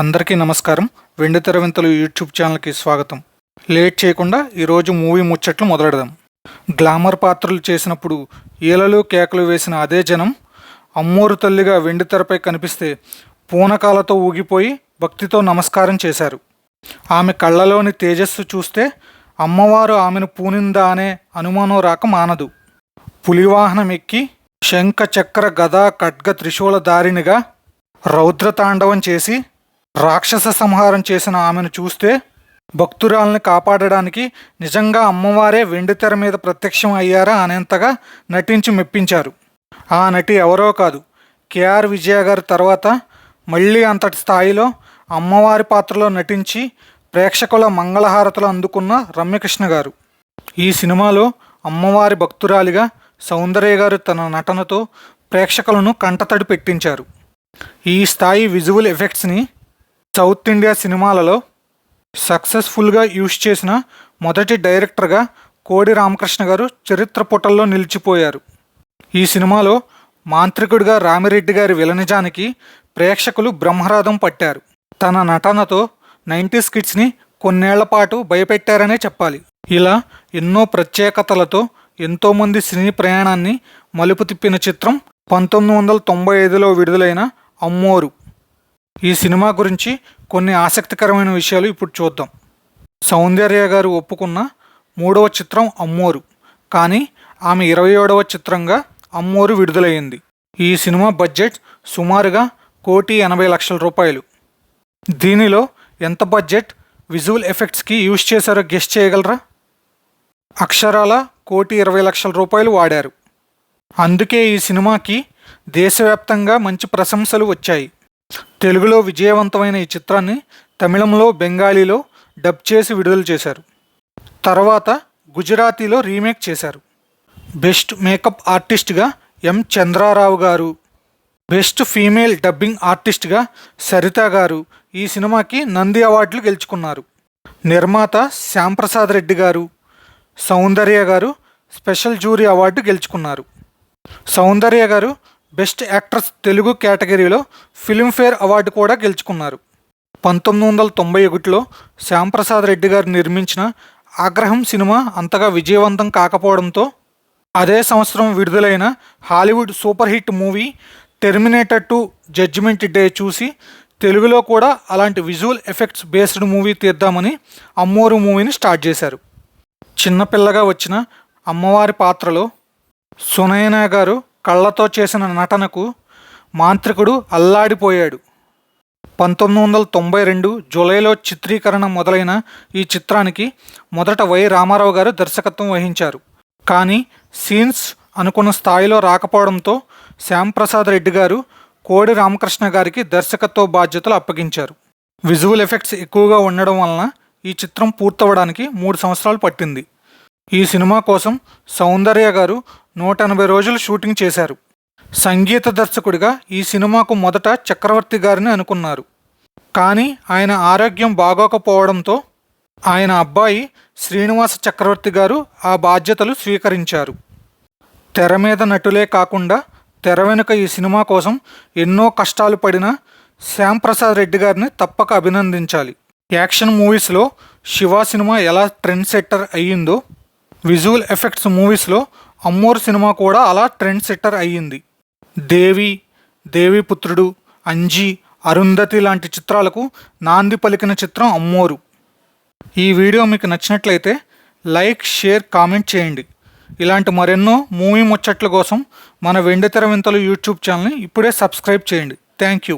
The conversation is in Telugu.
అందరికీ నమస్కారం. వెండితెర వింతలు యూట్యూబ్ ఛానల్కి స్వాగతం. లేట్ చేయకుండా ఈరోజు మూవీ ముచ్చట్లు మొదలెడదాం. గ్లామర్ పాత్రలు చేసినప్పుడు ఈలలు కేకలు వేసిన అదే జనం అమ్మోరు తల్లిగా వెండితెరపై కనిపిస్తే పూనకాలతో ఊగిపోయి భక్తితో నమస్కారం చేశారు. ఆమె కళ్ళలోని తేజస్సు చూస్తే అమ్మవారు ఆమెను పూనిందా అనే అనుమానం రాక మానదు. పులివాహనం ఎక్కి శంఖ చక్ర గదా ఖడ్గ త్రిశూల దారినిగా రౌద్రతాండవం చేసి రాక్షస సంహారం చేసిన ఆమెను చూస్తే భక్తురాల్ని కాపాడడానికి నిజంగా అమ్మవారే వెండితెర మీద ప్రత్యక్షం అయ్యారా అనేంతగా నటించి మెప్పించారు. ఆ నటి ఎవరో కాదు, కేఆర్ విజయ గారి తర్వాత మళ్ళీ అంతటి స్థాయిలో అమ్మవారి పాత్రలో నటించి ప్రేక్షకుల మంగళహారతులు అందుకున్న రమ్యకృష్ణ గారు. ఈ సినిమాలో అమ్మవారి భక్తురాలిగా సౌందర్య గారు తన నటనతో ప్రేక్షకులను కంటతడి పెట్టించారు. ఈ స్థాయి విజువల్ ఎఫెక్ట్స్ని సౌత్ ఇండియా సినిమాలలో సక్సెస్ఫుల్గా యూజ్ చేసిన మొదటి డైరెక్టర్గా కోడి రామకృష్ణ గారు చరిత్ర పుటల్లో నిలిచిపోయారు. ఈ సినిమాలో మాంత్రికుడిగా రామిరెడ్డి గారి విలనిజానికి ప్రేక్షకులు బ్రహ్మరథం పట్టారు. తన నటనతో 90s కిడ్స్ని కొన్నేళ్ల పాటు భయపెట్టారనే చెప్పాలి. ఇలా ఎన్నో ప్రత్యేకతలతో ఎంతోమంది సినీ ప్రయాణాన్ని మలుపు తిప్పిన చిత్రం 1995లో విడుదలైన అమ్మోరు. ఈ సినిమా గురించి కొన్ని ఆసక్తికరమైన విషయాలు ఇప్పుడు చూద్దాం. సౌందర్య గారు ఒప్పుకున్న 3వ చిత్రం అమ్మోరు, కానీ ఆమె 27వ చిత్రంగా అమ్మోరు విడుదలయ్యింది. ఈ సినిమా బడ్జెట్ సుమారుగా 1,80,00,000 రూపాయలు. దీనిలో ఎంత బడ్జెట్ విజువల్ ఎఫెక్ట్స్కి యూజ్ చేశారో గెస్ట్ చేయగలరా? అక్షరాల 1,20,00,000 రూపాయలు వాడారు. అందుకే ఈ సినిమాకి దేశవ్యాప్తంగా మంచి ప్రశంసలు వచ్చాయి. తెలుగులో విజయవంతమైన ఈ చిత్రాన్ని తమిళంలో, బెంగాలీలో డబ్ చేసి విడుదల చేశారు. తర్వాత గుజరాతీలో రీమేక్ చేశారు. బెస్ట్ మేకప్ ఆర్టిస్ట్గా ఎం చంద్రారావు గారు, బెస్ట్ ఫీమేల్ డబ్బింగ్ ఆర్టిస్ట్గా సరిత గారు ఈ సినిమాకి నంది అవార్డులు గెలుచుకున్నారు. నిర్మాత శ్యాంప్రసాద్ రెడ్డి గారు, సౌందర్య గారు స్పెషల్ జ్యూరీ అవార్డు గెలుచుకున్నారు. సౌందర్య గారు బెస్ట్ యాక్ట్రెస్ తెలుగు కేటగిరీలో ఫిల్మ్ఫేర్ అవార్డు కూడా గెలుచుకున్నారు. 1991లో శ్యాంప్రసాద్ రెడ్డి గారు నిర్మించిన ఆగ్రహం సినిమా అంతగా విజయవంతం కాకపోవడంతో అదే సంవత్సరం విడుదలైన Hollywood super hit movie Terminator 2 judgment day చూసి తెలుగులో కూడా అలాంటి విజువల్ ఎఫెక్ట్స్ బేస్డ్ మూవీ తీద్దామని అమ్మోరు మూవీని స్టార్ట్ చేశారు. చిన్నపిల్లగా వచ్చిన అమ్మవారి పాత్రలో సునయన గారు కళ్ళతో చేసిన నటనకు మాంత్రికుడు అల్లాడిపోయాడు. 1992 జూలైలో చిత్రీకరణ మొదలైన ఈ చిత్రానికి మొదట వై రామారావు గారు దర్శకత్వం వహించారు. కానీ సీన్స్ అనుకున్న స్థాయిలో రాకపోవడంతో శ్యాంప్రసాద్ రెడ్డి గారు కోడి రామకృష్ణ గారికి దర్శకత్వ బాధ్యతలు అప్పగించారు. విజువల్ ఎఫెక్ట్స్ ఎక్కువగా ఉండడం వలన ఈ చిత్రం పూర్తవడానికి 3 సంవత్సరాలు పట్టింది. ఈ సినిమా కోసం సౌందర్య గారు 180 రోజులు షూటింగ్ చేశారు. సంగీత దర్శకుడిగా ఈ సినిమాకు మొదట చక్రవర్తి గారిని అనుకున్నారు. కానీ ఆయన ఆరోగ్యం బాగోకపోవడంతో ఆయన అబ్బాయి శ్రీనివాస చక్రవర్తి గారు ఆ బాధ్యతలు స్వీకరించారు. తెర మీద నటులే కాకుండా తెర వెనుక ఈ సినిమా కోసం ఎన్నో కష్టాలు పడిన శ్యాంప్రసాద్ రెడ్డి గారిని తప్పక అభినందించాలి. యాక్షన్ మూవీస్లో శివ సినిమా ఎలా ట్రెండ్ సెట్టర్ అయ్యిందో విజువల్ ఎఫెక్ట్స్ మూవీస్లో అమ్మోరు సినిమా కూడా అలా ట్రెండ్ సెట్టర్ అయ్యింది. దేవిపుత్రుడు, అంజీ, అరుంధతి లాంటి చిత్రాలకు నాంది పలికిన చిత్రం అమ్మోరు. ఈ వీడియో మీకు నచ్చినట్లయితే లైక్, షేర్, కామెంట్ చేయండి. ఇలాంటి మరెన్నో మూవీ ముచ్చట్ల కోసం మన వెండితెర వింతలు యూట్యూబ్ ఛానల్ని ఇప్పుడే సబ్స్క్రైబ్ చేయండి. Thank you.